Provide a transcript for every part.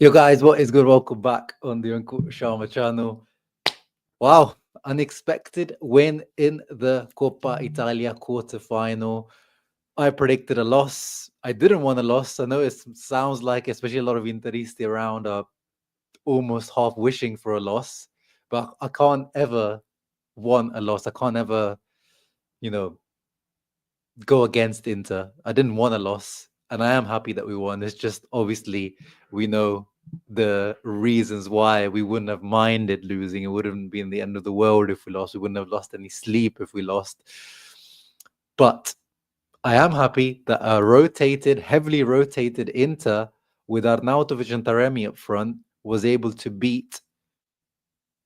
Yo guys, what is good? Welcome back on the Uncle Sharma channel. Wow, unexpected win in the Coppa Italia quarterfinal. I predicted a loss. I didn't want a loss. I know it sounds like, especially a lot of Interisti around, are almost half wishing for a loss, but I can't ever want a loss. I can't ever, you know, go against Inter. I didn't want a loss, and I am happy that we won. It's just obviously we know the reasons why we wouldn't have minded losing. It wouldn't been the end of the world if we lost. We wouldn't have lost any sleep if we lost. But I am happy that a heavily rotated Inter with Arnautovic and Taremi up front was able to beat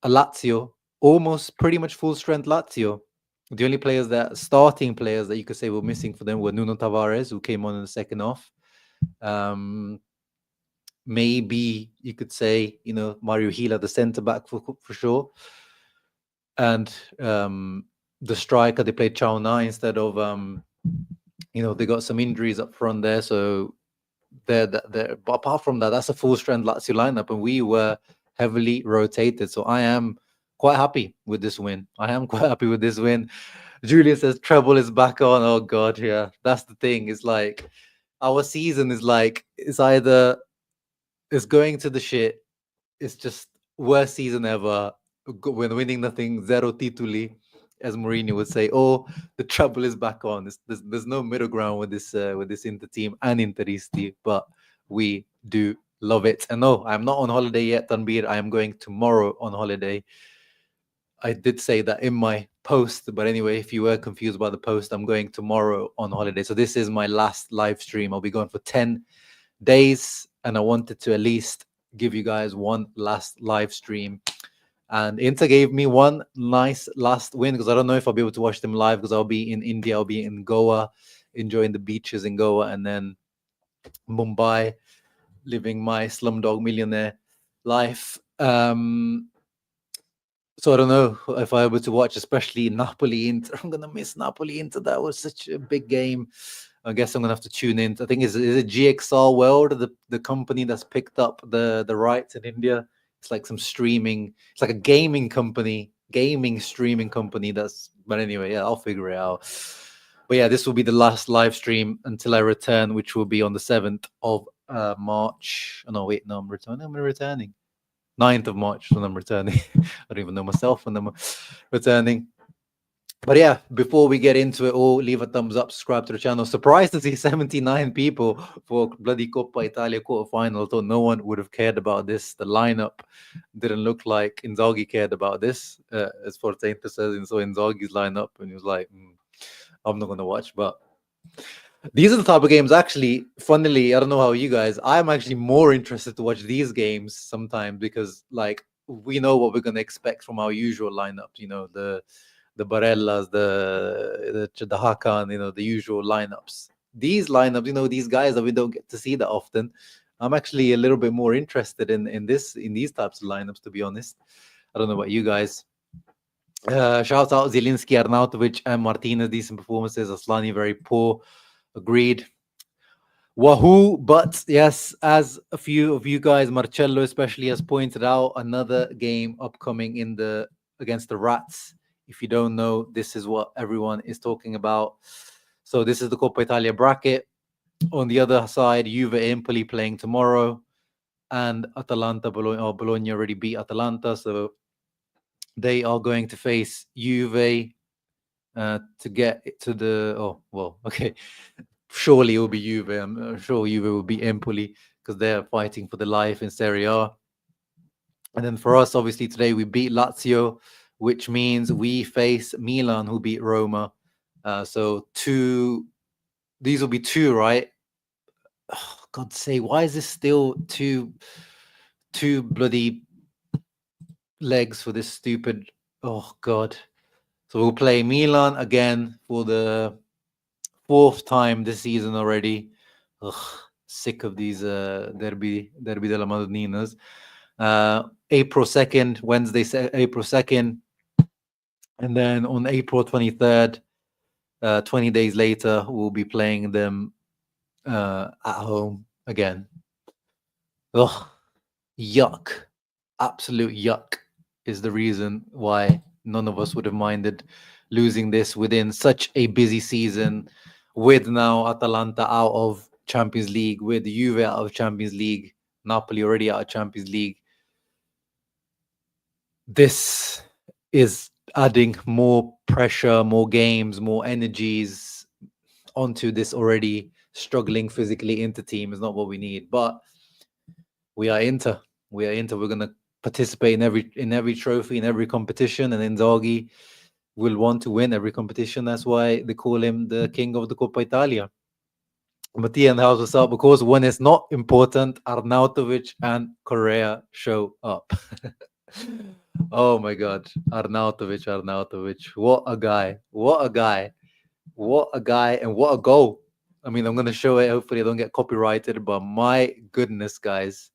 a Lazio, almost pretty much full strength Lazio. The only starting players that you could say were missing for them were Nuno Tavares, who came on in the second half. Maybe you could say, Mario Gila, the centre back for sure. And the striker, they played Chauna instead of, they got some injuries up front there. So but apart from that, that's a full strength Lazio lineup, and we were heavily rotated. So I am quite happy with this win. Julian says treble is back on. Oh God, yeah, that's the thing. It's like our season is like it's either it's going to the shit. It's just worst season ever. When winning nothing, zero titoli, as Mourinho would say. Oh, the treble is back on. There's no middle ground with this Inter team and Interisti, but we do love it. And no, I'm not on holiday yet, Tanbir. I am going tomorrow on holiday. I did say that in my post, but anyway, if you were confused about the post, I'm going tomorrow on holiday. So this is my last live stream. I'll be going for 10 days, and I wanted to at least give you guys one last live stream. And Inter gave me one nice last win, because I don't know if I'll be able to watch them live, because I'll be in India, I'll be in Goa, enjoying the beaches in Goa, and then Mumbai, living my slumdog millionaire life. So I don't know if I able to watch, especially Napoli Inter. I'm gonna miss Napoli Inter. That was such a big game. I guess I'm gonna have to tune in. I think is it GXR World, the company that's picked up the rights in India. It's like some streaming. It's like a gaming streaming company. But anyway, yeah, I'll figure it out. But yeah, this will be the last live stream until I return, which will be on the 7th of March. Oh, no, wait, no, I'm returning. 9th of March when I'm returning. I don't even know myself when I'm returning. But yeah, before we get into it all, leave a thumbs up, subscribe to the channel. Surprised to see 79 people for bloody Coppa Italia quarterfinal. Thought no one would have cared about this. The lineup didn't look like Inzaghi cared about this. As Forteinte says, and so Inzaghi's lineup, and he was like, I'm not going to watch. But these are the type of games, actually, funnily, I don't know how you guys, I'm actually more interested to watch these games sometimes, because like we know what we're going to expect from our usual lineup, the Barellas, the Hakan, the usual lineups. These lineups, these guys that we don't get to see that often, I'm actually a little bit more interested in these types of lineups, to be honest. I don't know about you guys. Shout out Zielinski, Arnautovic, and Martinez, decent performances. Asllani, very poor. Agreed. Wahoo! But yes, as a few of you guys, Marcello especially, has pointed out, another game upcoming against the Rats. If you don't know, this is what everyone is talking about. So this is the Coppa Italia bracket. On the other side, Juve Empoli playing tomorrow, and Atalanta Bologna. Oh, Bologna already beat Atalanta, so they are going to face Juve to get to the. Oh well, okay. Surely it will be Juve. I'm sure Juve will be Empoli, because they're fighting for the life in Serie A. And then for us, obviously, today we beat Lazio, which means we face Milan, who beat Roma. So these will be two, right? Oh, God's sake, why is this still two bloody legs for this stupid? Oh God. So we'll play Milan again for the 4th time this season already. Ugh, sick of these derby della Madonninas. April 2nd, Wednesday, April 2nd. And then on April 23rd, 20 days later, we'll be playing them at home again. Ugh. yuck, absolute yuck, is the reason why none of us would have minded losing this within such a busy season, with now Atalanta out of Champions League, with Juve out of Champions League, Napoli already out of Champions League. This is adding more pressure, more games, more energies onto this already struggling physically Inter team. Is not what we need. But we are Inter. We are Inter. We're gonna participate in every trophy, in every competition, and Inzaghi will want to win every competition. That's why they call him the king of the Coppa Italia. Mattia in the house, what's up? Because when it's not important, Arnautovic and Correa show up. Oh my God, Arnautovic, what a guy, what a guy, what a guy, and what a goal. I mean, I'm gonna show it. Hopefully, I don't get copyrighted. But my goodness, guys,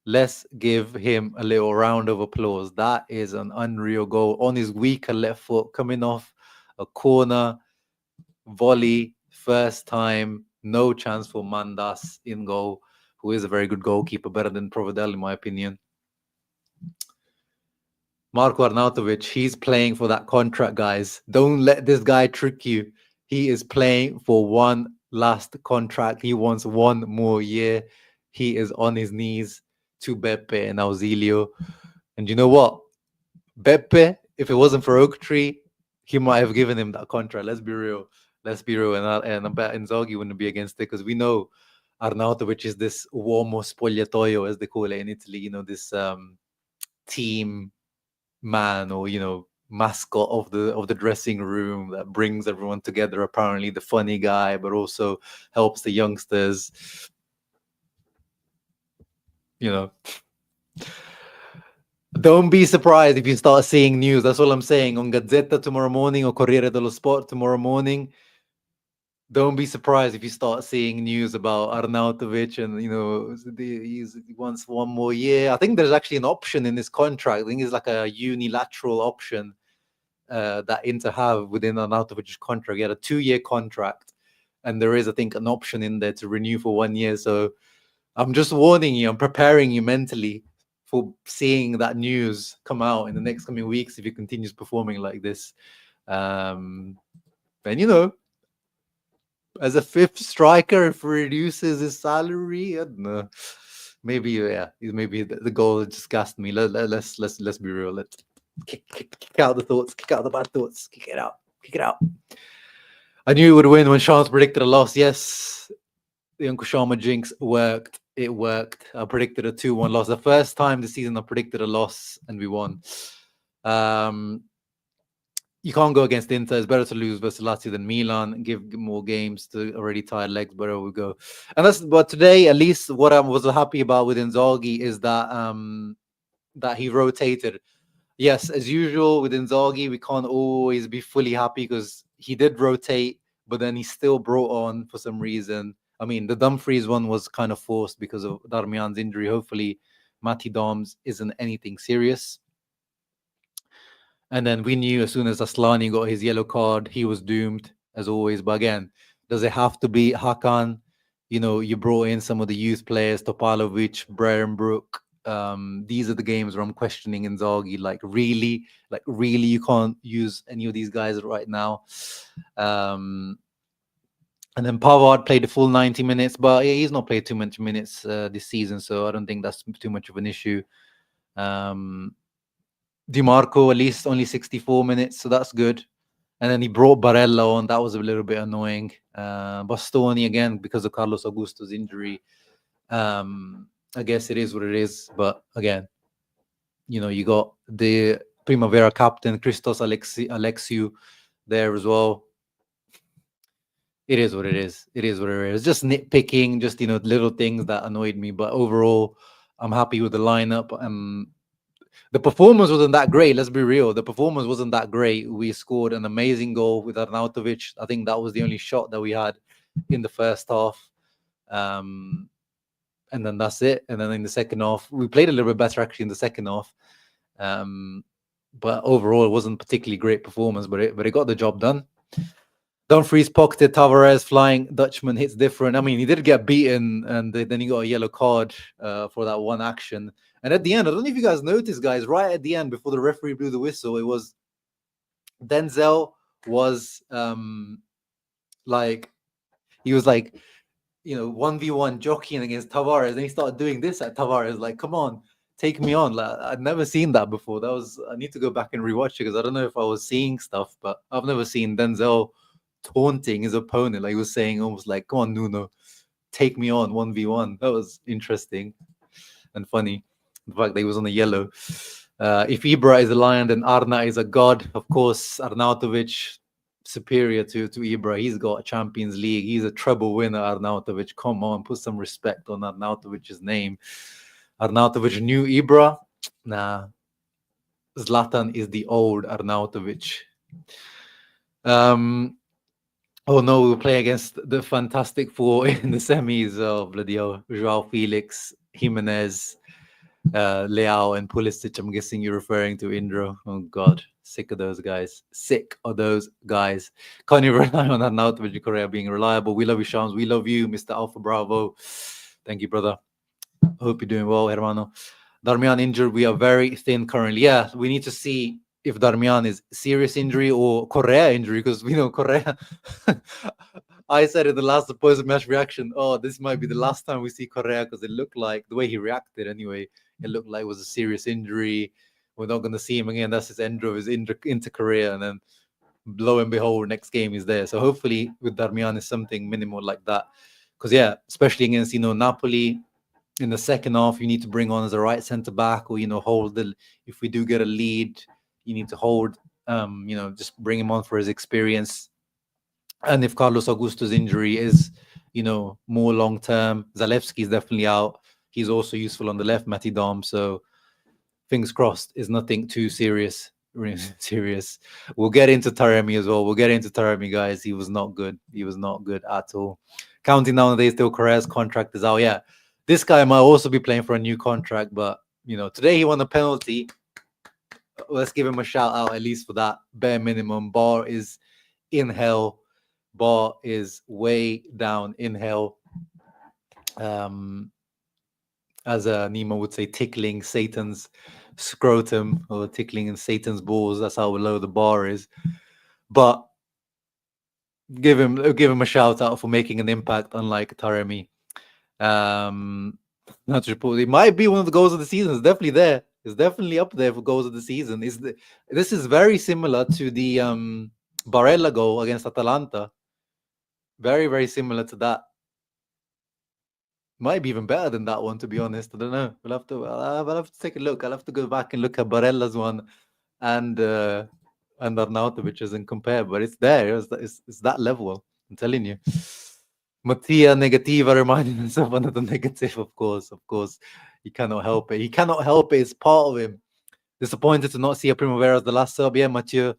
let's give him a little round of applause. That is an unreal goal on his weaker left foot, coming off a corner volley, first time, no chance for Mandas in goal, who is a very good goalkeeper, better than Provedel in my opinion. Marko Arnautovic, he's playing for that contract, guys. Don't let this guy trick you. He is playing for one last contract. He wants one more year. He is on his knees to Beppe and Auxilio. And you know what? Beppe, if it wasn't for Oak Tree, he might have given him that contract. Let's be real. Let's be real. And I bet Inzaghi wouldn't be against it, because we know Arnautovic is this uomo spogliatoio, as they call it in Italy, you know, this team man, or, you know, mascot of the dressing room that brings everyone together. Apparently the funny guy, but also helps the youngsters, you know. Don't be surprised if you start seeing news. That's all I'm saying. On Gazzetta tomorrow morning, or Corriere dello Sport tomorrow morning, don't be surprised if you start seeing news about Arnautovic, and, you know, he wants one more year. I think there's actually an option in his contract. I think it's like a unilateral option that Inter have within Arnautovic's contract. He had a 2-year contract, and there is, I think, an option in there to renew for 1 year. So I'm just warning you, I'm preparing you mentally for seeing that news come out in the next coming weeks if he continues performing like this. And, you know, as a fifth striker, if he reduces his salary, I don't know. Maybe the goal just gassed me. Let's be real. Let's kick out the thoughts, kick out the bad thoughts, kick it out. I knew it would win when Sean's predicted a loss. Yes, the Uncle Shama jinx worked. It worked. I predicted a 2-1 loss. The first time this season I predicted a loss and we won. You can't go against Inter. It's better to lose versus Lazio than Milan. Give more games to already tired legs. Wherever we go, but today, at least, what I was happy about with Inzaghi is that that he rotated. Yes, as usual with Inzaghi, we can't always be fully happy, because he did rotate, but then he still brought on for some reason. I mean, the Dumfries one was kind of forced because of Darmian's injury. Hopefully, Matty Doms isn't anything serious. And then we knew as soon as Asllani got his yellow card, he was doomed, as always. But again, does it have to be Hakan? You know, you brought in some of the youth players, Topalovic, Brook. These are the games where I'm questioning Inzaghi. Like, really, you can't use any of these guys right now. And then Pavard played the full 90 minutes, but yeah, he's not played too much minutes this season, so I don't think that's too much of an issue. Di Marco, at least only 64 minutes, so that's good. And then he brought Barella on. That was a little bit annoying. Bastoni, again, because of Carlos Augusto's injury. I guess it is what it is. But again, you know, you got the Primavera captain, Christos Alexiou, there as well. It is what it is. It is what it is. Just nitpicking, just, you know, little things that annoyed me. But overall, I'm happy with the lineup. The performance wasn't that great. Let's be real. The performance wasn't that great. We scored an amazing goal with Arnautovic. I think that was the only shot that we had in the first half. And then that's it. And then in the second half, we played a little bit better actually in the second half. But overall, it wasn't particularly great performance, but it got the job done. Dumfries pocketed Tavares, flying Dutchman hits different. I mean, he did get beaten, and then he got a yellow card for that one action. And at the end, I don't know if you guys noticed, guys, right at the end, before the referee blew the whistle, it was Denzel was like, he was like, 1v1 jockeying against Tavares, and he started doing this at Tavares, like, come on, take me on. Like, I'd never seen that before. I need to go back and rewatch it because I don't know if I was seeing stuff, but I've never seen Denzel taunting his opponent. Like, he was saying almost like, come on, Nuno, take me on 1v1. That was interesting and funny. The fact that he was on the yellow. If Ibra is a lion, then Arna is a god. Of course, Arnautovic superior to Ibra. He's got a Champions League. He's a treble winner, Arnautovic. Come on, put some respect on Arnautovic's name. Arnautovic knew Ibra. Nah, Zlatan is the old Arnautovic. Oh no, we'll play against the Fantastic Four in the semis of Joao Felix, Jimenez, Leao, and Pulisic. I'm guessing you're referring to Indro. Oh God, sick of those guys. Sick of those guys. Can't you rely on Arnautovic and Correa being reliable? We love you, Shams. We love you, Mr. Alpha Bravo. Thank you, brother. Hope you're doing well, hermano. Darmian injured. We are very thin currently. Yeah, we need to see if Darmian is serious injury or Correa injury, because we know Correa. I said in the last post-match reaction, oh, this might be the last time we see Correa, because it looked like, the way he reacted anyway, it looked like it was a serious injury. We're not going to see him again. That's his end of his into career. And then lo and behold, next game is there. So hopefully with Darmian is something minimal like that. Because yeah, especially against, Napoli, in the second half, you need to bring on as a right centre back, or hold the. If we do get a lead, you need to hold. Just bring him on for his experience. And if Carlos Augusto's injury is, more long term, Zalewski is definitely out. He's also useful on the left, Matty Dom. So fingers crossed, is nothing too serious. Serious. We'll get into Taremi as well. We'll get into Taremi, guys. He was not good. He was not good at all. Counting down the days till Correa's contract is out. Yeah. This guy might also be playing for a new contract, but today he won a penalty. Let's give him a shout out at least for that bare minimum. Bar is in hell. Bar is way down in hell. As Nemo would say, tickling Satan's scrotum, or tickling in Satan's balls. That's how low the bar is. But give him a shout out for making an impact, unlike Taremi. Not to report, it might be one of the goals of the season. It's definitely there. It's definitely up there for goals of the season. This is very similar to the Barella goal against Atalanta. Very, very similar to that. Might be even better than that one, to be honest. I don't know. I'll have to take a look. I'll have to go back and look at Barella's one and Arnautovic's and compare. But it's there. It's that level. I'm telling you. Mattia Negativa reminding himself another negative, of course. He cannot help it. It's part of him. Disappointed to not see a Primavera as the last sub. Yeah, Mathieu,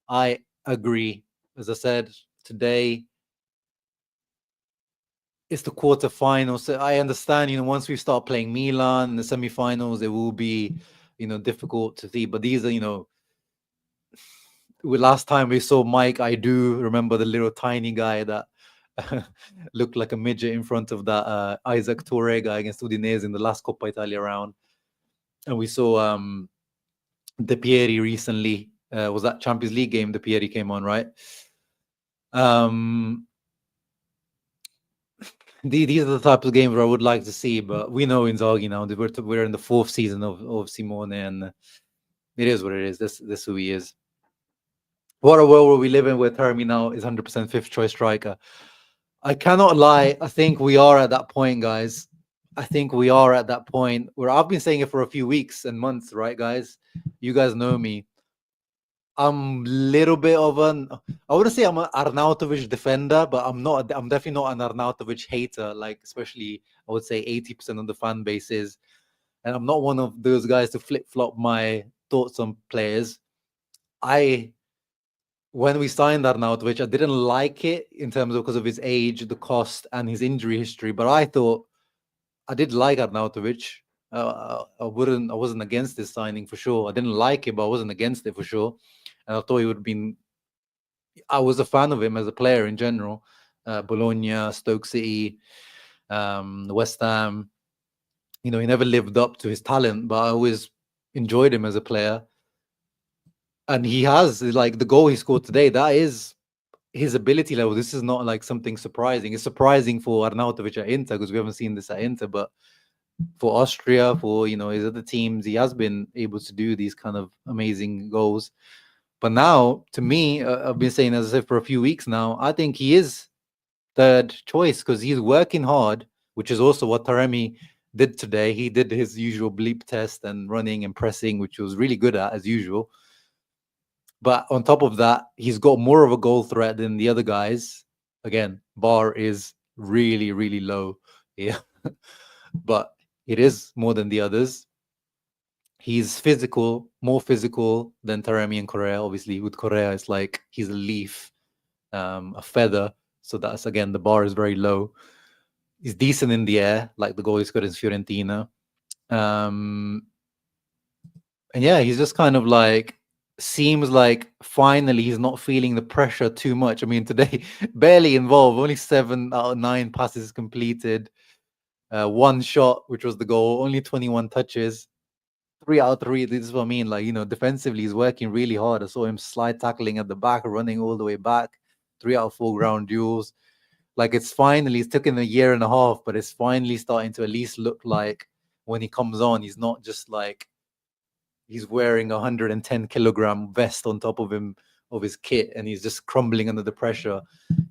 I agree. As I said, today it's the quarterfinals. So I understand, once we start playing Milan in the semifinals, it will be, difficult to see. But these are, last time we saw Mike, I do remember the little tiny guy that looked like a midget in front of that Isaac Toure guy against Udinese in the last Coppa Italia round. And we saw De Pieri recently. Was that Champions League game De Pieri came on, right? These are the types of games where I would like to see, but we know Inzaghi now. We're in the fourth season of Simone, and it is what it is. This who he is. What a world where we live in, where Taremi now is 100% fifth choice striker. I cannot lie. I think we are at that point, guys. I think we are at that point where I've been saying it for a few weeks and months, right, guys? You guys know me. I'm a little bit of I wouldn't say I'm an Arnautovic defender, but I'm definitely not an Arnautovic hater, like especially I would say 80% of the fan base is. And I'm not one of those guys to flip-flop my thoughts on players. When we signed Arnautovic, I didn't like it in terms of because of his age, the cost, and his injury history. But I thought I did like Arnautovic. I wasn't against this signing for sure. I didn't like it, but I wasn't against it for sure. And I thought he would have been I was a fan of him as a player in general. Bologna, Stoke City, West Ham. He never lived up to his talent, but I always enjoyed him as a player. And he has, like, the goal he scored today, that is his ability level. This is not like something surprising. It's surprising for Arnautovic at Inter because we haven't seen this at Inter, but for Austria, for his other teams, he has been able to do these kind of amazing goals. But now, to me, I've been saying, as I said, for a few weeks now, I think he is third choice because he's working hard, which is also what Taremi did today. He did his usual bleep test and running and pressing, which he was really good at as usual. But on top of that, he's got more of a goal threat than the other guys. Again, bar is really, really low here, but it is more than the others. He's physical, more physical than Taremi and Correa. Obviously, with Correa, it's like he's a leaf, a feather. So that's, again, the bar is very low. He's decent in the air, like the goal he scored in Fiorentina. And yeah, he's just kind of like, seems like finally he's not feeling the pressure too much. I mean, today, barely involved, only 7 out of 9 passes completed, 1 shot, which was the goal, only 21 touches, 3 out of 3. This is what I mean. Like, defensively, he's working really hard. I saw him slide tackling at the back, running all the way back, 3 out of 4 ground duels. Like, it's taken a year and a half, but it's finally starting to at least look like when he comes on, he's not just like he's wearing a 110 kilogram vest on top of him, of his kit, and he's just crumbling under the pressure.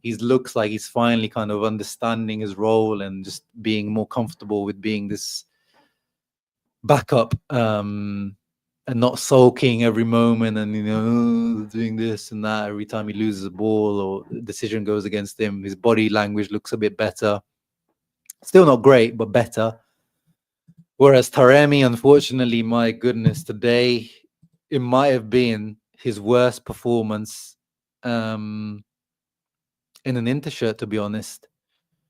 He looks like he's finally kind of understanding his role and just being more comfortable with being this backup, and not sulking every moment and doing this and that every time he loses a ball or the decision goes against him. His body language looks a bit better. Still not great, but better. Whereas Taremi, unfortunately, my goodness, today it might have been his worst performance in an Inter shirt, to be honest.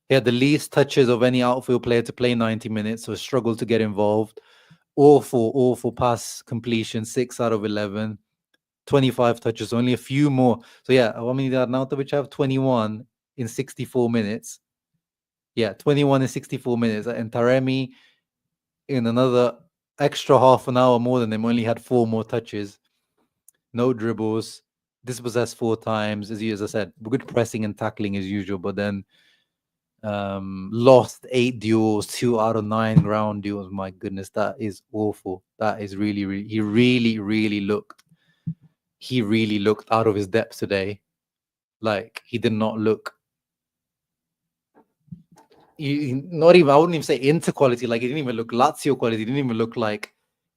He had the least touches of any outfield player to play 90 minutes, so struggled to get involved. Awful pass completion, 6 out of 11. 25 touches, only a few more. So yeah, how many did Arnautovic have? 21 in 64 minutes. Yeah, 21 in 64 minutes. And Taremi, in another extra half an hour more than him, only had 4 more touches. No dribbles. Dispossessed 4 times. As I said, good pressing and tackling as usual, but then lost 8 duels, 2 out of 9 ground duels. My goodness, that is awful. That is really, he really looked out of his depth today. Like, he did not look, not even, I wouldn't even say Inter quality. Like, he didn't even look Lazio quality. He didn't even look like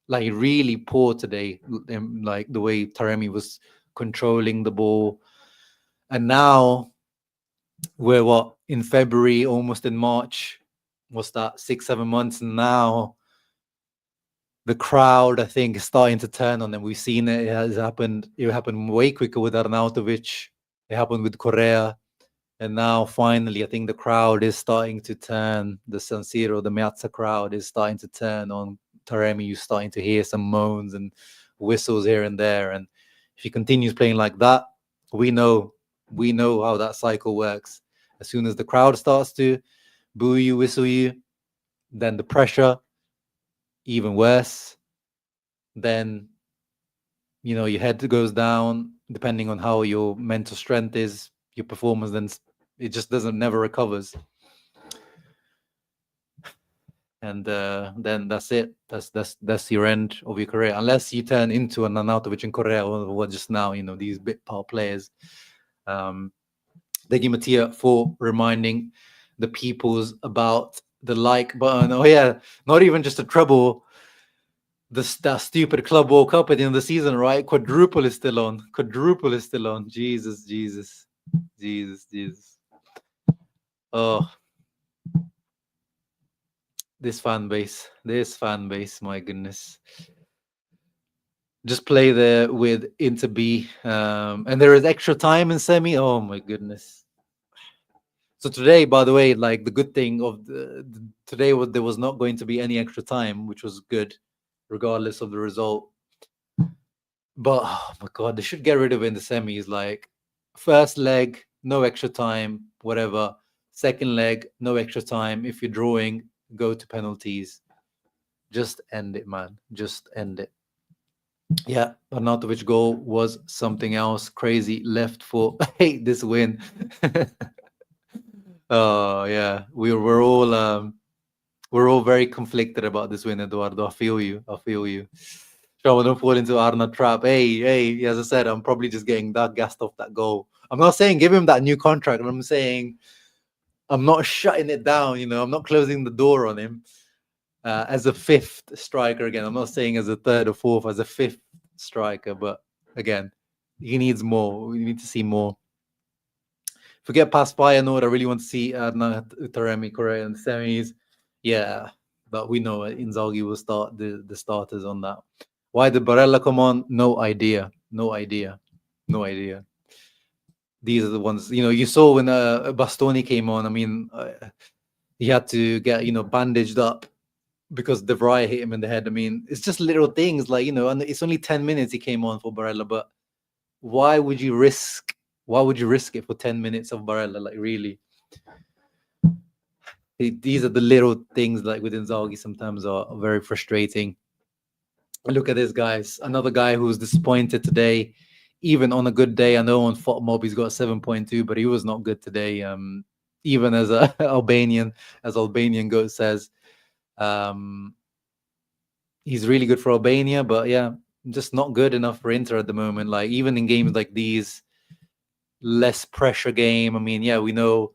really poor today. Like the way Taremi was controlling the ball. And now we're in February, almost in March. What's that? 6-7 months. And now the crowd, I think, is starting to turn on them. We've seen it. It has happened. It happened way quicker with Arnautovic. It happened with Correa. And now, finally, I think the crowd is starting to turn. The San Siro, the Meazza crowd is starting to turn on Taremi. You're starting to hear some moans and whistles here and there. And if he continues playing like that, we know how that cycle works. As soon as the crowd starts to boo you, whistle you, then the pressure, even worse. Then, your head goes down, depending on how your mental strength is, your performance, then it just never recovers. And then that's it. That's your end of your career, unless you turn into an Arnautovic and Correa or just now, these bit part players. Thank you, Mattia, for reminding the peoples about the like button. Oh yeah, not even just a treble. That stupid Club World Cup at the end of the season, right? Quadruple is still on. Jesus. Oh, this fan base, my goodness. Just play there with Inter B, and there is extra time in semi. Oh my goodness. So today, by the way, like, the good thing of today was there was not going to be any extra time, which was good, regardless of the result. But oh my god, they should get rid of it in the semis. Like, first leg, no extra time, whatever. Second leg, no extra time. If you're drawing, go to penalties. Just end it, man. Just end it. Yeah, Arnautovic goal was something else. Crazy left foot. I hate this win. Oh yeah, we're all very conflicted about this win, Eduardo. I feel you. I feel you. Sure, don't fall into Arna trap. Hey, as I said, I'm probably just getting that gassed off that goal. I'm not saying give him that new contract. I'm saying I'm not shutting it down. I'm not closing the door on him as a fifth striker again. I'm not saying as a third or fourth, as a fifth striker. But again, he needs more. We need to see more. If we get past Feyenoord, I really want to see Arna, Taremi, Correa in the semis. Yeah, but we know Inzaghi will start the starters on that. Why did Barella come on? No idea. No idea. No idea. These are the ones, you saw when Bastoni came on. I mean, he had to get, bandaged up because De Vrij hit him in the head. I mean, it's just little things like, and it's only 10 minutes he came on for Barella, but why would you risk it for 10 minutes of Barella? Like, really? These are the little things like with Inzaghi sometimes are very frustrating. Look at this, guys. Another guy who's disappointed today, even on a good day. I know on FOTMob he's got 7.2, but he was not good today. Even as a Albanian goat says, he's really good for Albania, but yeah, just not good enough for Inter at the moment. Like, even in games like these, less pressure game. I mean, yeah, we know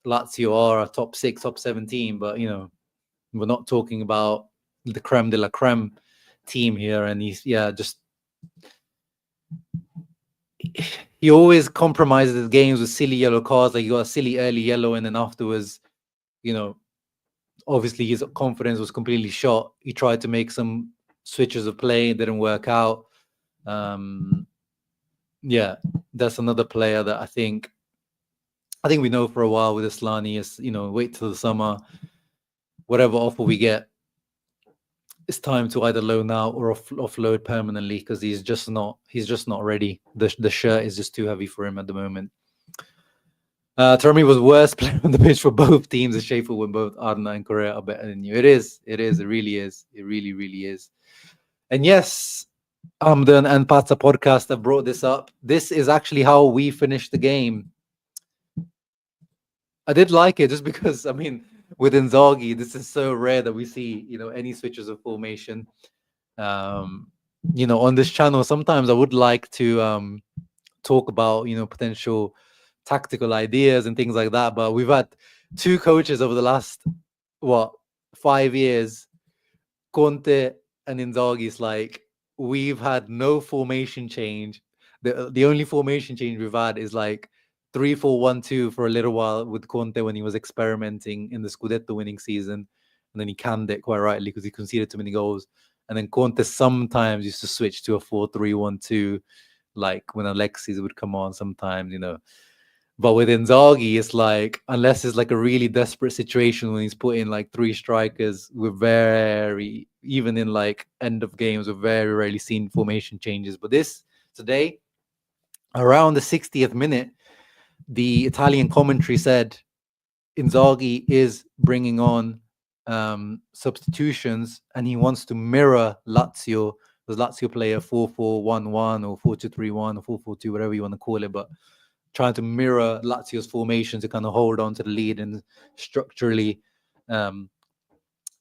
Lazio are a top 6, top 17, but we're not talking about the creme de la creme team here. And he always compromises his games with silly yellow cards. Like, he got a silly early yellow, and then afterwards, obviously his confidence was completely shot. He tried to make some switches of play, it didn't work out. Yeah, that's another player that I think we know for a while with Asllani is, wait till the summer, whatever offer we get, it's time to either loan out or offload permanently, because he's just not ready. The shirt is just too heavy for him at the moment. Taremi was worst player on the pitch for both teams. It's shameful when both Arna and Correa are better than you. It is. It really is. It really, really is. And yes, Amdan and Patsa podcast have brought this up. This is actually how we finished the game. I did like it just because, I mean, with Inzaghi, this is so rare that we see, any switches of formation. On this channel, sometimes I would like to talk about, potential tactical ideas and things like that. But we've had two coaches over the last 5 years, Conte and Inzaghi. It's like we've had no formation change. The only formation change we've had is like 3-4-1-2 for a little while with Conte when he was experimenting in the Scudetto winning season, and then he canned it quite rightly because he conceded too many goals. And then Conte sometimes used to switch to a 4-3-1-2, like when Alexis would come on sometimes, But with Inzaghi, it's like, unless it's like a really desperate situation when he's put in like 3 strikers, even in like end of games, we've very rarely seen formation changes. But today, around the 60th minute, the Italian commentary said Inzaghi is bringing on substitutions, and he wants to mirror Lazio, because Lazio play a 4-4-1-1 or 4-2-3-1 or 4-4-2, whatever you want to call it, but trying to mirror Lazio's formation to kind of hold on to the lead and structurally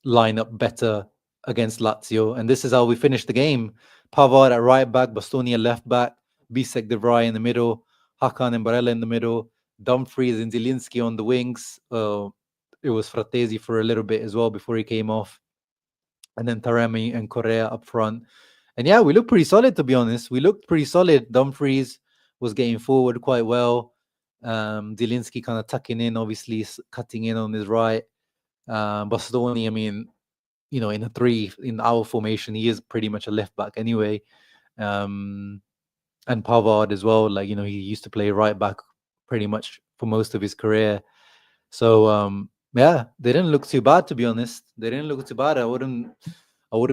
line up better against Lazio. And this is how we finished the game. Pavard at right back, Bastoni at left back, Bisseck, De Vrij in the middle, Hakan and Barella in the middle, Dumfries and Zielinski on the wings. It was Frattesi for a little bit as well before he came off. And then Taremi and Correa up front. And yeah, we looked pretty solid, to be honest. We looked pretty solid. Dumfries was getting forward quite well. Zielinski kind of tucking in, obviously cutting in on his right. Bastoni, I mean, in our formation, he is pretty much a left back anyway. And Pavard as well, like, he used to play right back pretty much for most of his career. So yeah, they didn't look too bad, to be honest. They didn't look too bad. I wouldn't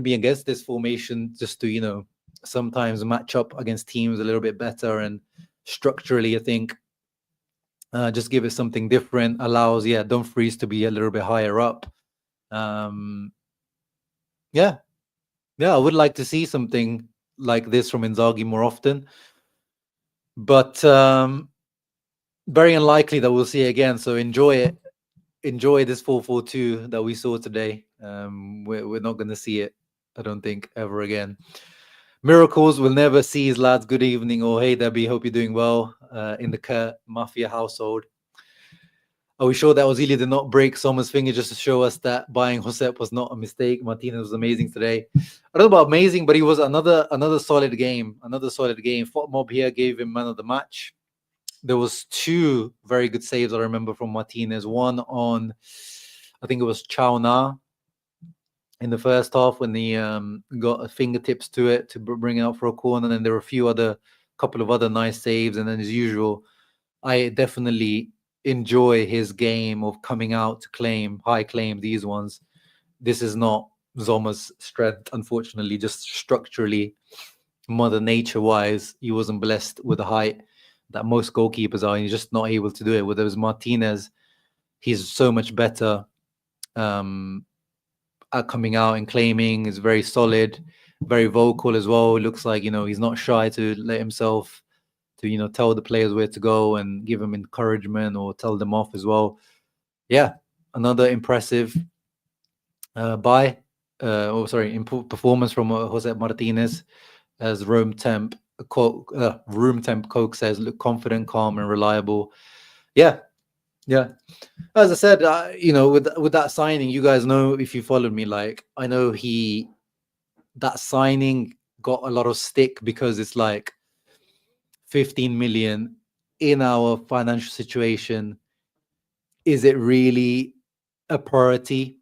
be against this formation just to, sometimes match up against teams a little bit better and structurally, I think. Just give it something different. Allows, Dumfries to be a little bit higher up. Yeah, I would like to see something like this from Inzaghi more often, but very unlikely that we'll see again. So enjoy it. Enjoy this 4-4-2 that we saw today. We're not going to see it, I don't think, ever again. Miracles will never seize, lads. Good evening, or hey, Debbie. Hope you're doing well in the Kurt Mafia household. Are we sure that Ozil did not break Sommer's finger just to show us that buying Josep was not a mistake? Martinez was amazing today. I don't know about amazing, but he was another solid game. Another solid game. Mob here gave him man of the match. There was two very good saves I remember from Martinez. One on, I think it was Chao Na in the first half when he got fingertips to it to bring it out for a corner. And then there were a couple of other nice saves. And then as usual, I definitely enjoy his game of coming out to high claim these ones. This is not Zoma's strength, unfortunately, just structurally, mother nature wise, he wasn't blessed with the height that most goalkeepers are, and he's just not able to do it. Whereas Martinez, he's so much better at coming out and claiming, is very solid, very vocal as well. It looks like, he's not shy to let himself to tell the players where to go and give them encouragement or tell them off as well. Yeah, another impressive performance from Jose Martinez, as room temp Coke says. Look confident, calm, and reliable. Yeah. As I said, with that signing, you guys know, if you followed me, like, I know that signing got a lot of stick because it's like 15 million in our financial situation. Is it really a priority?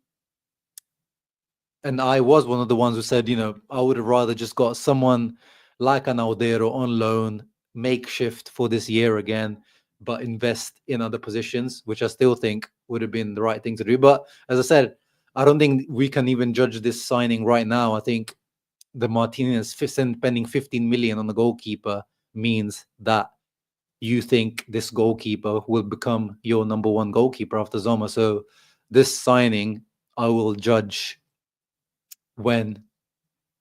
And I was one of the ones who said, I would have rather just got someone like an Aldero on loan, makeshift for this year again, but invest in other positions, which I still think would have been the right thing to do. But as I said, I don't think we can even judge this signing right now. I think the Martinez spending 15 million on the goalkeeper means that you think this goalkeeper will become your number one goalkeeper after Zoma. So this signing, I will judge when,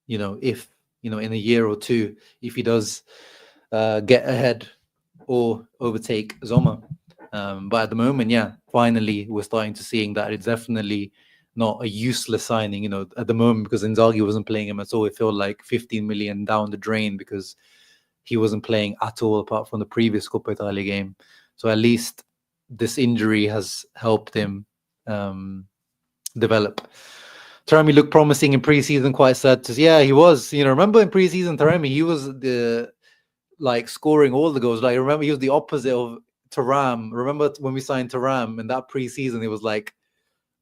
if, in a year or two, if he does get ahead or overtake Zoma. But at the moment, finally, we're starting to seeing that it's definitely not a useless signing, at the moment, because Inzaghi wasn't playing him at all. It felt like 15 million down the drain because he wasn't playing at all apart from the previous Coppa Italia game. So at least this injury has helped him develop. Taremi looked promising in preseason, quite sad to see. Yeah, he was. Remember in preseason, Taremi, he was scoring all the goals. Like, remember, he was the opposite of Taram. Remember when we signed Taram in that preseason, it was like,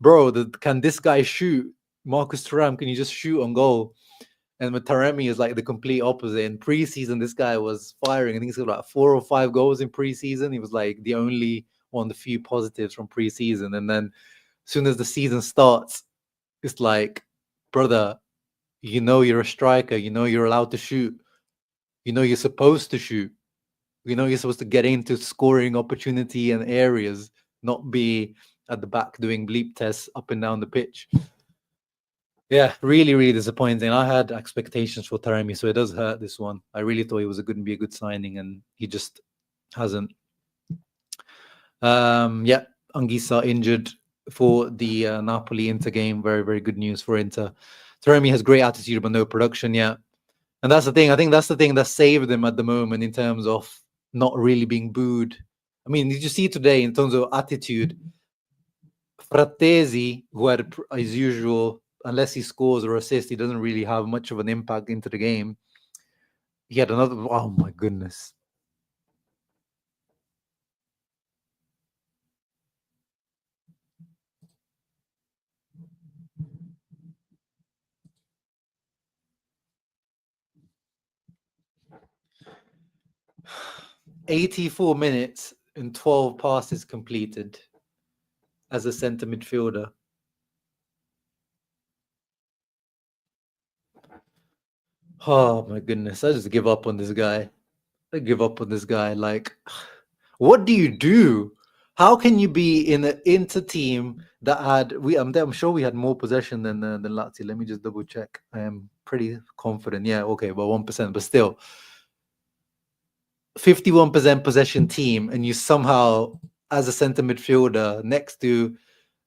bro, can this guy shoot? Marcus Thuram, can you just shoot on goal? And with Taremi is like the complete opposite. In preseason, this guy was firing. I think he's got like 4 or 5 goals in preseason. He was like the only one of the few positives from preseason. And then as soon as the season starts, it's like, brother, you're a striker. You're allowed to shoot. You're supposed to shoot. You're supposed to get into scoring opportunity and areas, not be at the back doing bleep tests up and down the pitch. Yeah, really, really disappointing. I had expectations for Taremi, so it does hurt, this one. I really thought he was going to be a good signing, and he just hasn't. Anguissa injured for the Napoli-Inter game. Very, very good news for Inter. Taremi has great attitude, but no production yet. And that's the thing. I think that's the thing that saved him at the moment in terms of not really being booed. I mean, did you see today in terms of attitude? Frattesi, who had his usual, unless he scores or assists, he doesn't really have much of an impact into the game. He had another. Oh my goodness. "84 minutes and 12 passes completed as a centre midfielder." Oh my goodness. I just give up on this guy. I give up on this guy. Like, what do you do? How can you be in an Inter team that had I'm sure we had more possession than Lazio. Let me just double check. I am pretty confident. Yeah, okay, well 1%, but still 51% possession team, and you somehow, as a centre midfielder next to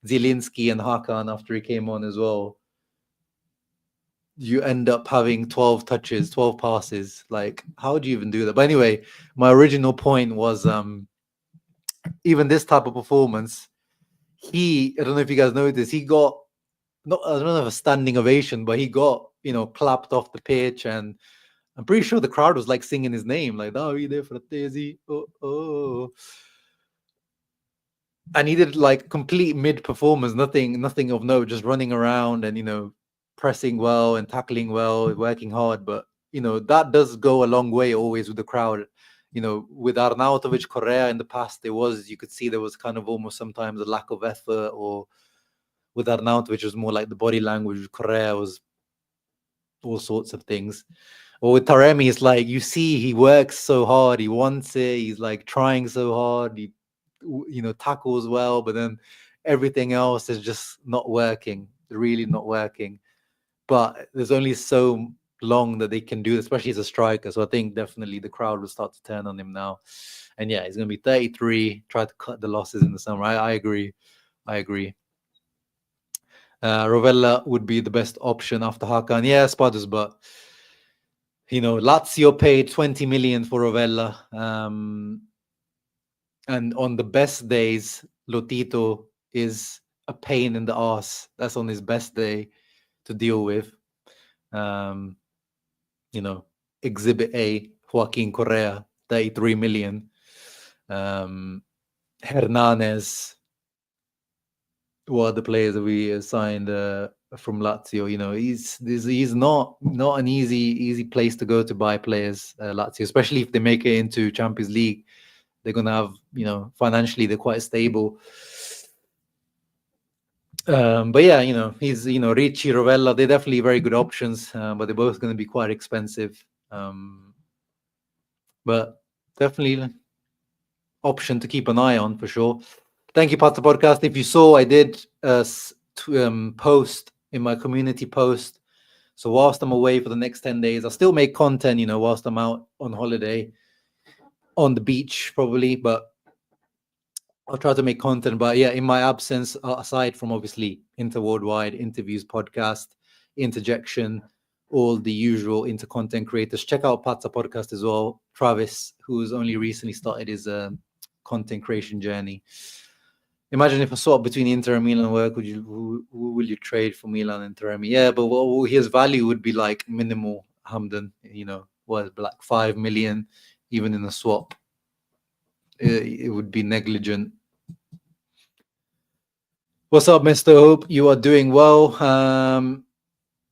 Zielinski and Hakan after he came on as well, you end up having 12 touches, 12 passes. Like, how do you even do that? But anyway, my original point was even this type of performance, I don't know if you guys noticed, he got not I don't know if a standing ovation, but he got, clapped off the pitch, and I'm pretty sure the crowd was like singing his name, like Davide Frattesi, oh. And he did like complete mid performance, nothing of note, just running around and pressing well and tackling well, working hard. But that does go a long way always with the crowd. With Arnautovic, Correa in the past, you could see there was kind of almost sometimes a lack of effort, or with Arnautovic was more like the body language. Correa was all sorts of things. Or with Taremi, it's like you see he works so hard, he wants it, he's like trying so hard, he tackles well, but then everything else is just not working, really not working. But there's only so long that they can do, especially as a striker. So I think definitely the crowd will start to turn on him now. And yeah, he's going to be 33, try to cut the losses in the summer. I agree. Rovella would be the best option after Hakan. Yeah, Spadus, but Lazio paid 20 million for Rovella. And on the best days, Lotito is a pain in the ass. That's on his best day to deal with. Exhibit A, Joaquin Correa, 33 million. Hernanes, what are the players that we signed from Lazio? He's not an easy place to go to buy players, Lazio, especially if they make it into Champions League. They're going to have, financially, they're quite stable. But yeah, he's, Ricci, Rovella, they're definitely very good options, but they're both going to be quite expensive. But definitely option to keep an eye on for sure. Thank you, Pata Podcast. If you saw, I did post in my community post. So whilst I'm away for the next 10 days, I'll still make content, whilst I'm out on holiday on the beach, probably, but I'll try to make content. But yeah, in my absence, aside from obviously Inter Worldwide, interviews, podcast, interjection, all the usual inter-content creators, check out Pazza Podcast as well. Travis, who's only recently started his content creation journey. Imagine if a swap between Inter and Milan work, who will you trade for Milan and Taremi? Yeah, but his value would be like minimal, Hamdan, like 5 million, even in a swap. It would be negligent. What's up, Mr. Hope? You are doing well.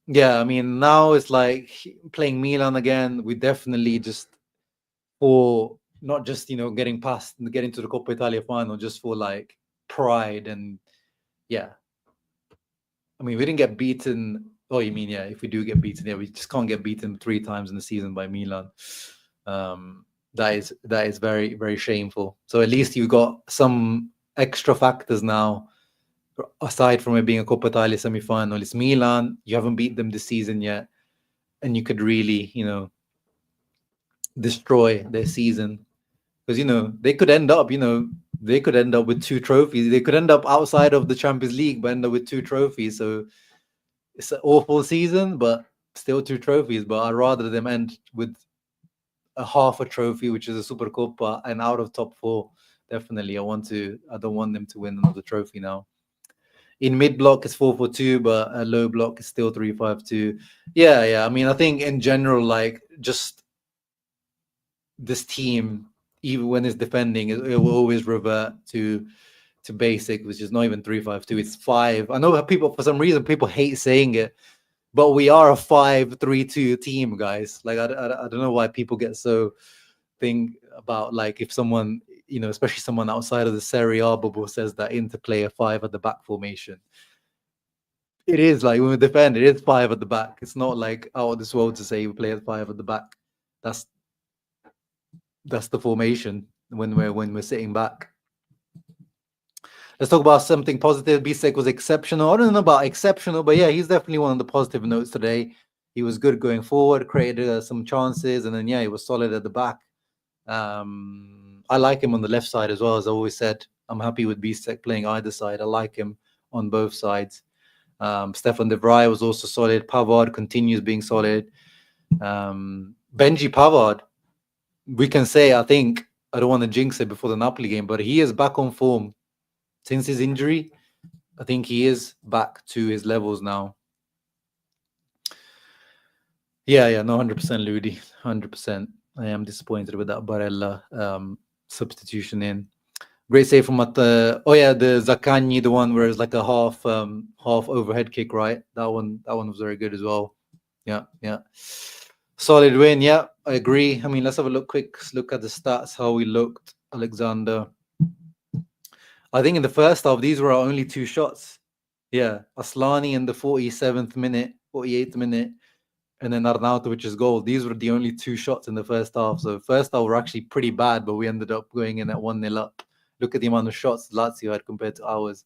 Yeah, I mean, now it's like playing Milan again. We definitely just for not just getting to the Coppa Italia final, just for like pride and yeah. I mean, we didn't get beaten. Oh, you mean if we do get beaten, we just can't get beaten 3 times in the season by Milan. That is very, very shameful. So at least you got some extra factors now. Aside from it being a Coppa Italia semi-final, it's Milan. You haven't beat them this season yet, and you could really, destroy their season because they could end up, with 2 trophies. They could end up outside of the Champions League, but end up with 2 trophies. So it's an awful season, but still 2 trophies. But I'd rather them end with a half a trophy, which is a Super Coppa, and out of top 4. Definitely, I don't want them to win another trophy now. In mid block it's 4-4-2, but a low block is still 3-5-2. Yeah. I mean, I think in general, like just this team, even when it's defending, it will always revert to basic, which is not even 3-5-2. It's 5. I know for some reason people hate saying it, but we are a 5-3-2 team, guys. Like I don't know why people get so think about like if someone, especially someone outside of the Serie A bubble says that Inter play a 5 at the back formation. It is like when we defend, it is 5 at the back. It's not like out of this world to say we play at 5 at the back. That's that's the formation when we're sitting back. Let's talk about something positive. Bisseck was exceptional. I don't know about exceptional, but yeah, he's definitely one of the positive notes today. He was good going forward, created some chances, and then yeah, he was solid at the back. I like him on the left side as well, as I always said. I'm happy with Bisseck playing either side. I like him on both sides. Stefan de Vrij was also solid. Pavard continues being solid. Benji Pavard, we can say, I think, I don't want to jinx it before the Napoli game, but he is back on form since his injury. I think he is back to his levels now. Yeah, no, 100% Ludi, 100%. I am disappointed with that Barella substitution in. Great save from the Zaccagni, the one where it's like a half overhead kick, right? That one was very good as well. Yeah. Solid win, yeah, I agree. I mean, let's have a quick look at the stats, how we looked, Alexander. I think in the first half, these were our only 2 shots. Yeah, Asllani in the 47th minute, 48th minute, and then Arnautovic's goal. These were the only 2 shots in the first half. So first half were actually pretty bad, but we ended up going in at 1-0 up. Look at the amount of shots Lazio had compared to ours.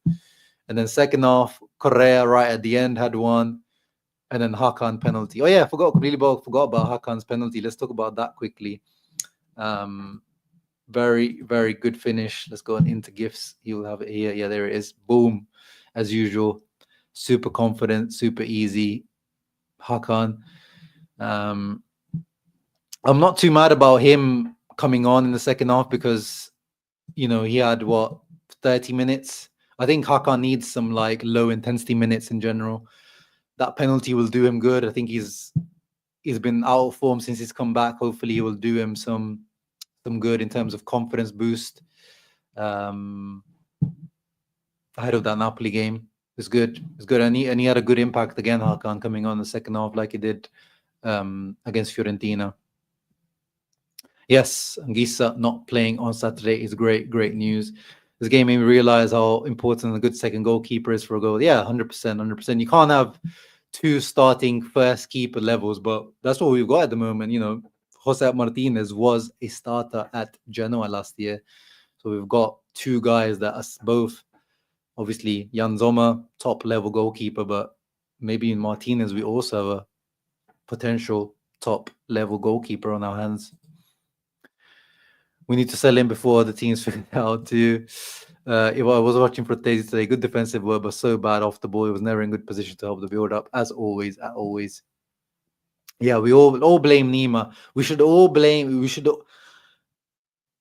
And then second half, Correa right at the end had one. And then Hakan penalty. Oh yeah, completely forgot about Hakan's penalty. Let's talk about that quickly. Very, very good finish. Let's go into GIFs. You'll have it here. Yeah, there it is. Boom. As usual. Super confident, super easy. Hakan. I'm not too mad about him coming on in the second half because, he had 30 minutes. I think Hakan needs some like low intensity minutes in general. That penalty will do him good. I think he's been out of form since he's come back. Hopefully, it will do him some good in terms of confidence boost. Ahead of that Napoli game, it's good. And he had a good impact again. Hakan coming on the second half like he did against Fiorentina. Yes, Anguissa not playing on Saturday is great news. This game made me realize how important a good second goalkeeper is for a goal. Yeah, 100%. You can't have 2 starting first keeper levels, but that's what we've got at the moment. Jose Martinez was a starter at Genoa last year. So we've got 2 guys that are both, obviously, Jan Sommer, top level goalkeeper, but maybe in Martinez, we also have a potential top level goalkeeper on our hands. We need to sell him before the teams figure out too. I was watching Frattesi today. Good defensive work, but so bad off the ball. He was never in good position to help the build up, as always. Yeah, we all blame Nima. We should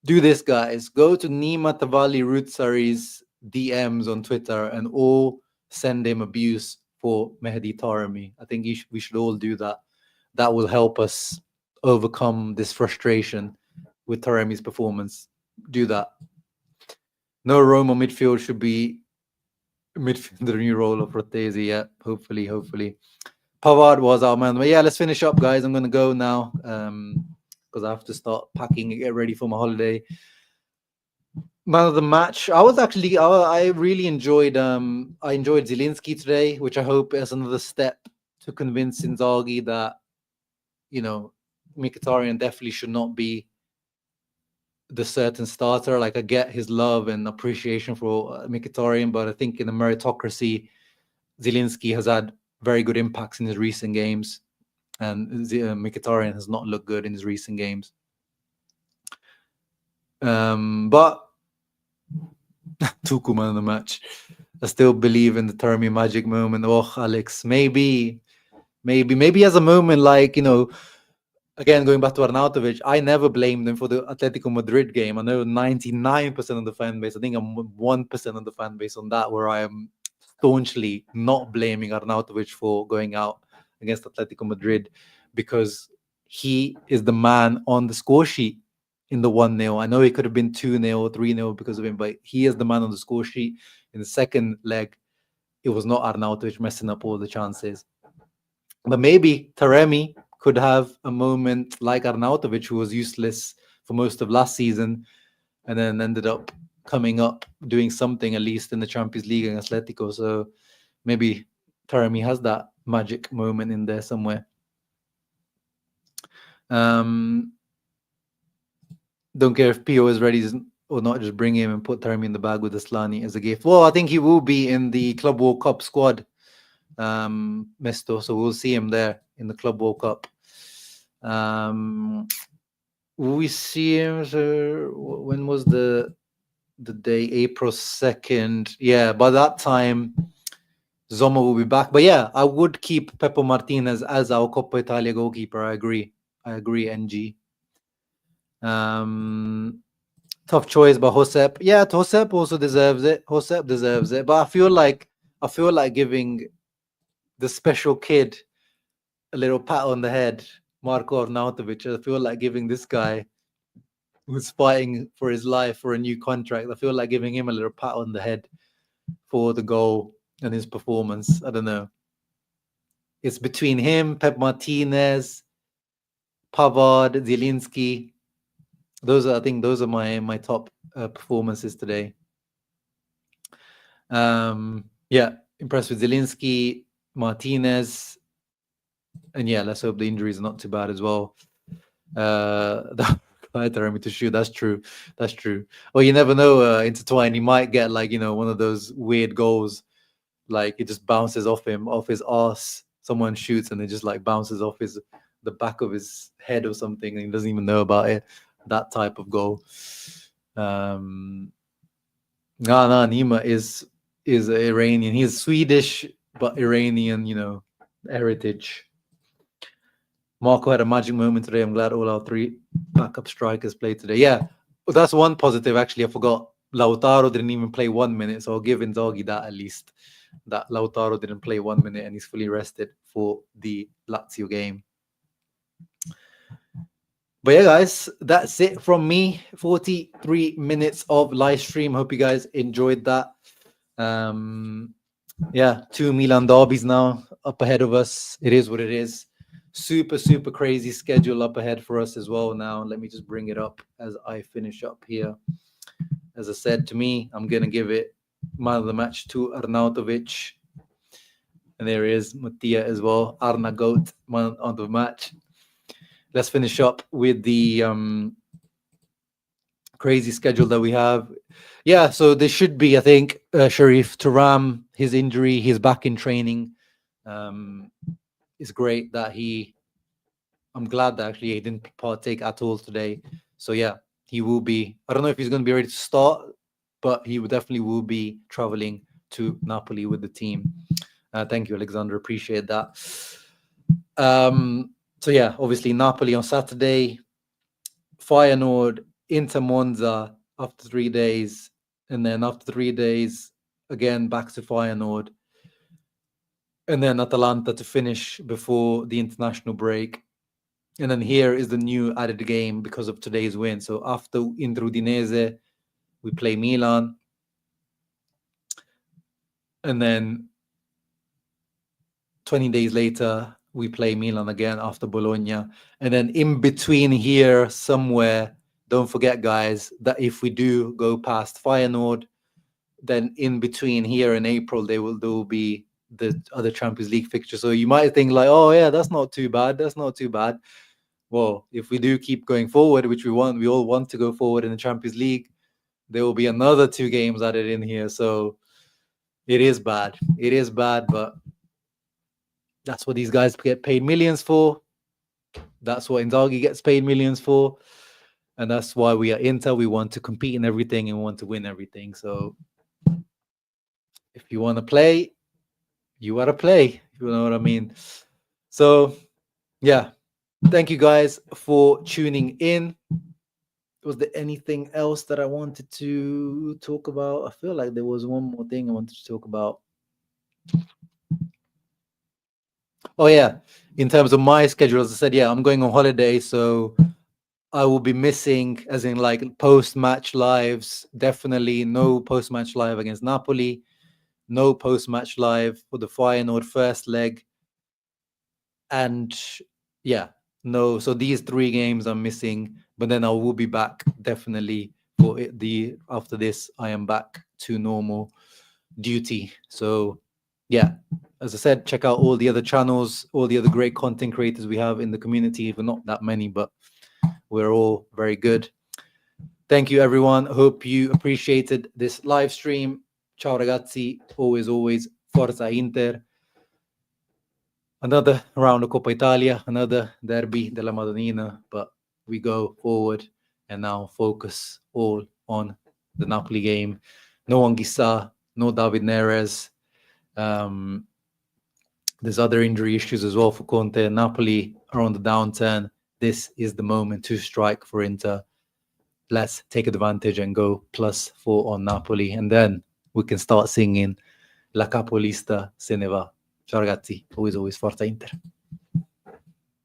do this, guys. Go to Nima Tavalli Rutsari's DMs on Twitter and all send him abuse for Mehdi Taremi. I think we should all do that. That will help us overcome this frustration with Taremi's performance. Do that. No Roma midfield should be the new role of Frattesi. Yeah, hopefully. Pavard was our man. But yeah, let's finish up, guys. I'm going to go now because I have to start packing and get ready for my holiday. Man of the match. I really enjoyed Zielinski today, which I hope is another step to convince Inzaghi that, Mkhitaryan definitely should not be the certain starter. Like, I get his love and appreciation for Mkhitaryan, but I think in the meritocracy, Zielinski has had very good impacts in his recent games, and Mkhitaryan has not looked good in his recent games. But Tuku man of the match. I still believe in the Taremi magic moment. Oh, Alex, maybe he has a moment like, again, going back to Arnautovic, I never blamed him for the Atletico Madrid game. I know 99% of the fan base, I think I'm 1% of the fan base on that, where I am staunchly not blaming Arnautovic for going out against Atletico Madrid because he is the man on the score sheet in the 1-0. I know it could have been 2-0, 3-0 because of him, but he is the man on the score sheet. In the second leg, it was not Arnautovic messing up all the chances. But maybe Taremi could have a moment like Arnautovic, who was useless for most of last season and then ended up coming up, doing something at least in the Champions League against Atletico. So maybe Taremi has that magic moment in there somewhere. Don't care if PO is ready or not, just bring him and put Taremi in the bag with Asllani as a gift. Well, I think he will be in the Club World Cup squad, Mesto, so we'll see him there in the Club World Cup. Will we see him? So when was the day? April 2nd. Yeah, by that time, Zoma will be back. But yeah, I would keep Pepo Martinez as our Coppa Italia goalkeeper. I agree, NG. Tough choice by Josep. Yeah, Josep also deserves it. Josep deserves it. But I feel like giving the special kid a little pat on the head, Marko Arnautovic. I feel like giving this guy who's fighting for his life for a new contract. I feel like giving him a little pat on the head for the goal and his performance. I don't know. It's between him, Pep Martinez, Pavard, Zielinski. I think those are my top performances today. Yeah, impressed with Zielinski, Martinez, and yeah, let's hope the injury is not too bad as well. Taremi to shoot. That's true. Well, you never know. Intertwine, he might get like one of those weird goals, like it just bounces off his ass. Someone shoots and it just like bounces off the back of his head or something, and he doesn't even know about it. That type of goal. Nima is Iranian. He's Swedish but Iranian, heritage. Marco had a magic moment today. I'm glad all our three backup strikers played today. Yeah, that's one positive. Actually, I forgot. Lautaro didn't even play 1 minute, so I'll give Inzaghi that at least. That Lautaro didn't play 1 minute and he's fully rested for the Lazio game. But yeah, guys, that's it from me. 43 minutes of live stream. Hope you guys enjoyed that. Yeah, 2 Milan derbies now up ahead of us. It is what it is. Super crazy schedule up ahead for us as well. Now, let me just bring it up as I finish up here. As I said, to me, I'm going to give it man of the match to Arnautovic. And there is Mattia as well. Arna Goat, man of the match. Let's finish up with the crazy schedule that we have. Yeah, so there should be, I think, Sharif Thuram, his injury, he's back in training. It's great that I'm glad that actually he didn't partake at all today. So yeah, he will be, I don't know if he's going to be ready to start, but he definitely will be traveling to Napoli with the team. Thank you, Alexander. Appreciate that. So yeah, obviously Napoli on Saturday, Feyenoord, Inter Monza after 3 days, and then after 3 days, again back to Feyenoord, and then Atalanta to finish before the international break. And then here is the new added game because of today's win. So after Inter Udinese, we play Milan. And then 20 days later, we play Milan again after Bologna. And then in between here somewhere, don't forget, guys, that if we do go past Feyenoord, then in between here in April, there will be the other Champions League fixture. So you might think like, oh yeah, that's not too bad. Well, if we do keep going forward, which we all want to go forward in the Champions League, there will be another 2 games added in here. So it is bad, but that's what these guys get paid millions for. That's what Inzaghi gets paid millions for. And that's why we are Inter. We want to compete in everything and we want to win everything. So if you want to play, you got to play. You know what I mean? So, yeah. Thank you guys for tuning in. Was there anything else that I wanted to talk about? I feel like there was one more thing I wanted to talk about. Oh, yeah. In terms of my schedule, as I said, yeah, I'm going on holiday. So I will be missing, as in like post-match lives. Definitely no post-match live against Napoli. No post-match live for the Feyenoord first leg. And yeah, no. So these 3 games I'm missing. But then I will be back definitely for after this. I am back to normal duty. So yeah, as I said, check out all the other channels, all the other great content creators we have in the community. We're not that many, but we're all very good. Thank you, everyone. Hope you appreciated this live stream. Ciao, ragazzi. Always, Forza Inter. Another round of Coppa Italia, another derby della Madonnina, but we go forward and now focus all on the Napoli game. No Anguissa, no David Neres. There's other injury issues as well for Conte. Napoli are on the downturn. This is the moment to strike for Inter. Let's take advantage and go +4 on Napoli, and then we can start singing La Capolista se ne va. Ciao ragazzi, always Forza Inter.